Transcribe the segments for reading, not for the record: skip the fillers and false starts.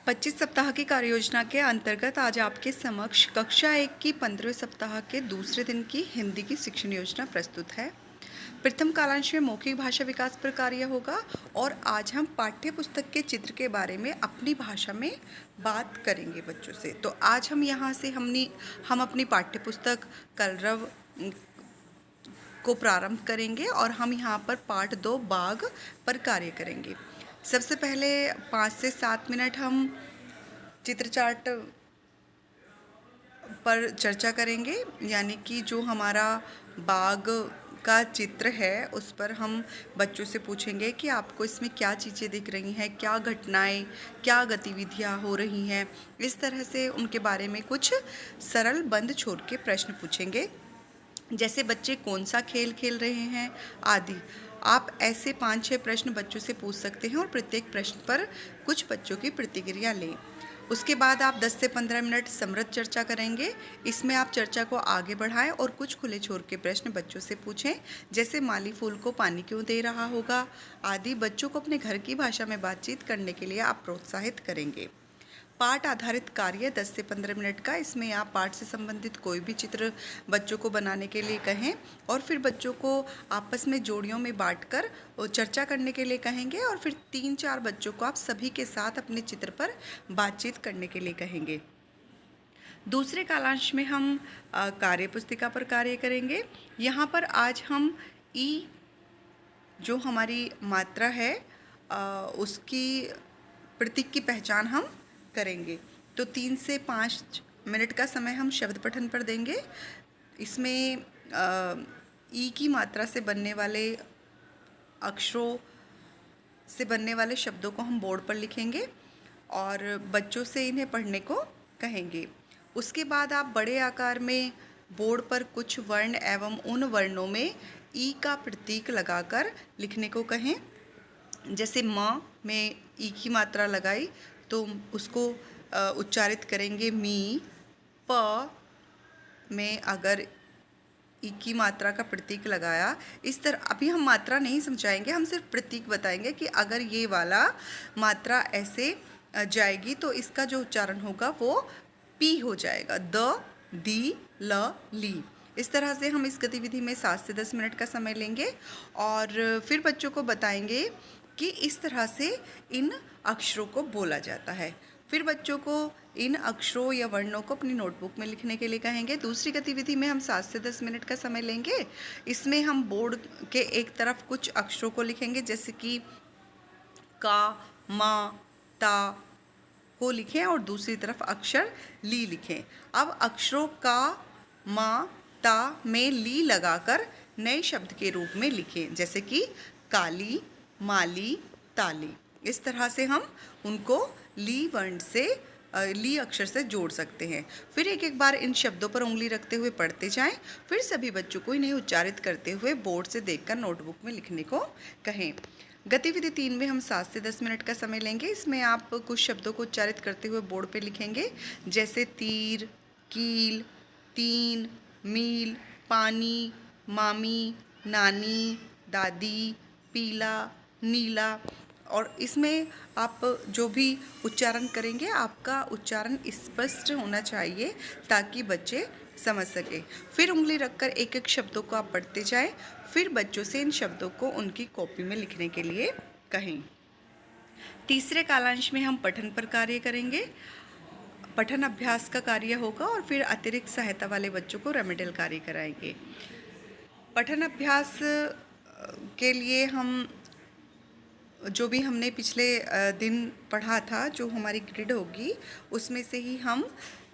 25 सप्ताह की कार्य योजना के अंतर्गत आज आपके समक्ष कक्षा 1 की 15वें सप्ताह के दूसरे दिन की हिंदी की शिक्षण योजना प्रस्तुत है। प्रथम कालांश में मौखिक भाषा विकास पर कार्य होगा और आज हम पाठ्य पुस्तक के चित्र के बारे में अपनी भाषा में बात करेंगे बच्चों से। तो आज हम यहाँ से हम अपनी पाठ्य पुस्तक कलरव को प्रारंभ करेंगे और हम यहाँ पर पाठ 2 बाघ पर कार्य करेंगे। सबसे पहले 5 से 7 मिनट हम चित्र चार्ट पर चर्चा करेंगे, यानी कि जो हमारा बाघ का चित्र है उस पर हम बच्चों से पूछेंगे कि आपको इसमें क्या चीज़ें दिख रही हैं, क्या घटनाएं, क्या गतिविधियां हो रही हैं। इस तरह से उनके बारे में कुछ सरल बंद छोड़ के प्रश्न पूछेंगे, जैसे बच्चे कौन सा खेल खेल रहे हैं आदि। आप ऐसे 5-6 प्रश्न बच्चों से पूछ सकते हैं और प्रत्येक प्रश्न पर कुछ बच्चों की प्रतिक्रिया लें। उसके बाद आप 10 से 15 मिनट समृद्ध चर्चा करेंगे। इसमें आप चर्चा को आगे बढ़ाएं और कुछ खुले छोर के प्रश्न बच्चों से पूछें, जैसे माली फूल को पानी क्यों दे रहा होगा आदि। बच्चों को अपने घर की भाषा में बातचीत करने के लिए आप प्रोत्साहित करेंगे। पाठ आधारित कार्य 10 से 15 मिनट का, इसमें आप पाठ से संबंधित कोई भी चित्र बच्चों को बनाने के लिए कहें और फिर बच्चों को आपस में जोड़ियों में बांटकर चर्चा करने के लिए कहेंगे और फिर 3-4 बच्चों को आप सभी के साथ अपने चित्र पर बातचीत करने के लिए कहेंगे। दूसरे कालांश में हम कार्य पुस्तिका पर कार्य करेंगे। यहाँ पर आज हम ई जो हमारी मात्रा है उसकी प्रतीक की पहचान हम करेंगे। तो 3 से 5 मिनट का समय हम शब्द पठन पर देंगे। इसमें ई की मात्रा से बनने वाले अक्षरों से बनने वाले शब्दों को हम बोर्ड पर लिखेंगे और बच्चों से इन्हें पढ़ने को कहेंगे। उसके बाद आप बड़े आकार में बोर्ड पर कुछ वर्ण एवं उन वर्णों में ई का प्रतीक लगाकर लिखने को कहें। जैसे म में ई की मात्रा लगाई तो उसको उच्चारित करेंगे मी। प में अगर ई की मात्रा का प्रतीक लगाया, इस तरह अभी हम मात्रा नहीं समझाएंगे, हम सिर्फ प्रतीक बताएंगे कि अगर ये वाला मात्रा ऐसे जाएगी तो इसका जो उच्चारण होगा वो पी हो जाएगा, द, दी, ल, ली। इस तरह से हम इस गतिविधि में 7 से 10 मिनट का समय लेंगे और फिर बच्चों को बताएंगे कि इस तरह से इन अक्षरों को बोला जाता है। फिर बच्चों को इन अक्षरों या वर्णों को अपनी नोटबुक में लिखने के लिए कहेंगे। दूसरी गतिविधि में हम 7 से 10 मिनट का समय लेंगे। इसमें हम बोर्ड के एक तरफ कुछ अक्षरों को लिखेंगे, जैसे कि का, मा, ता को लिखें और दूसरी तरफ अक्षर ली लिखें। अब अक्षरों का, मा, ता में ली लगाकर नए शब्द के रूप में लिखें, जैसे कि काली, माली, ताली। इस तरह से हम उनको ली वर्ण से ली अक्षर से जोड़ सकते हैं। फिर एक एक बार इन शब्दों पर उंगली रखते हुए पढ़ते जाएं। फिर सभी बच्चों को इन्हें उच्चारित करते हुए बोर्ड से देखकर नोटबुक में लिखने को कहें। गतिविधि 3 में हम 7 से 10 मिनट का समय लेंगे। इसमें आप कुछ शब्दों को उच्चारित करते हुए बोर्ड पर लिखेंगे, जैसे तीर, कील, तीन, मील, पानी, मामी, नानी, दादी, पीला, नीला। और इसमें आप जो भी उच्चारण करेंगे, आपका उच्चारण स्पष्ट होना चाहिए ताकि बच्चे समझ सके। फिर उंगली रखकर एक एक शब्दों को आप पढ़ते जाएं। फिर बच्चों से इन शब्दों को उनकी कॉपी में लिखने के लिए कहें। तीसरे कालांश में हम पठन पर कार्य करेंगे। पठन अभ्यास का कार्य होगा और फिर अतिरिक्त सहायता वाले बच्चों को रेमेडियल कार्य कराएंगे। पठन अभ्यास के लिए हम जो भी हमने पिछले दिन पढ़ा था, जो हमारी ग्रिड होगी, उसमें से ही हम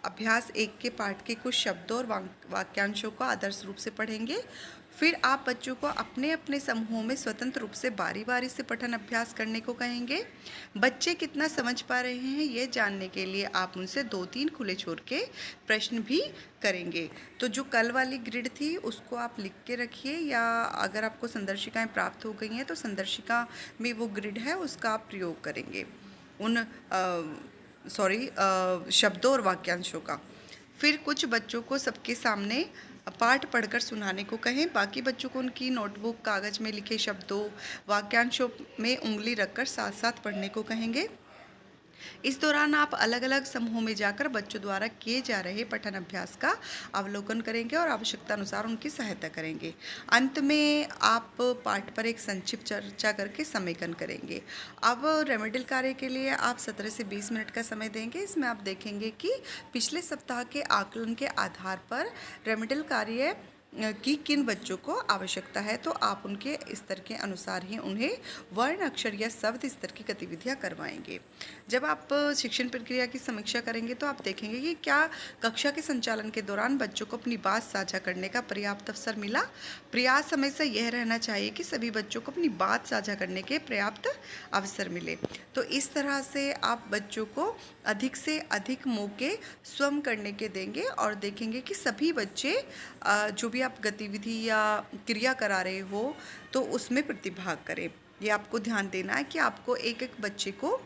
अभ्यास 1 के पाठ के कुछ शब्दों और वाक्यांशों को आदर्श रूप से पढ़ेंगे। फिर आप बच्चों को अपने अपने समूहों में स्वतंत्र रूप से बारी बारी से पठन अभ्यास करने को कहेंगे। बच्चे कितना समझ पा रहे हैं ये जानने के लिए आप उनसे 2-3 खुले छोर के प्रश्न भी करेंगे। तो जो कल वाली ग्रिड थी उसको आप लिख के रखिए, या अगर आपको संदर्शिकाएं प्राप्त हो गई हैं तो संदर्शिका में वो ग्रिड है उसका आप प्रयोग करेंगे उन शब्दों और वाक्यांशों का। फिर कुछ बच्चों को सबके सामने पाठ पढ़कर सुनाने को कहें। बाकी बच्चों को उनकी नोटबुक, कागज़ में लिखे शब्दों, वाक्यांशों में उंगली रखकर साथ साथ पढ़ने को कहेंगे। इस दौरान आप अलग-अलग समूहों में जाकर बच्चों द्वारा किए जा रहे पठन अभ्यास का अवलोकन करेंगे और आवश्यकता अनुसार उनकी सहायता करेंगे। अंत में आप पाठ पर एक संक्षिप्त चर्चा करके समेकन करेंगे। अब रेमेडियल कार्य के लिए आप 17 से 20 मिनट का समय देंगे। इसमें आप देखेंगे कि पिछले सप्ताह के आकलन के आधार पर रेमेडियल कार्य की किन बच्चों को आवश्यकता है, तो आप उनके स्तर के अनुसार ही उन्हें वर्ण, अक्षर या शब्द स्तर की गतिविधियां करवाएंगे। जब आप शिक्षण प्रक्रिया की समीक्षा करेंगे तो आप देखेंगे कि क्या कक्षा के संचालन के दौरान बच्चों को अपनी बात साझा करने का पर्याप्त अवसर मिला। प्रयास हमेशा यह रहना चाहिए कि सभी बच्चों को अपनी बात साझा करने के पर्याप्त अवसर मिले। तो इस तरह से आप बच्चों को अधिक से अधिक मौके स्वयं करने के देंगे और देखेंगे कि सभी बच्चे जो भी आप गतिविधि या क्रिया करा रहे हो तो उसमें प्रतिभाग करें। ये आपको ध्यान देना है कि आपको एक-एक बच्चे को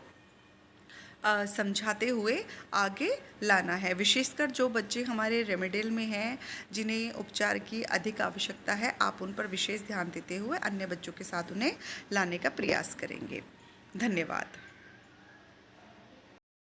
समझाते हुए आगे लाना है। विशेषकर जो बच्चे हमारे रेमेडियल में हैं, जिन्हें उपचार की अधिक आवश्यकता है, आप उन पर विशेष ध्यान देते हुए अन्य बच्चों के साथ उन्हें लाने का प्रयास करेंगे। धन्यवाद।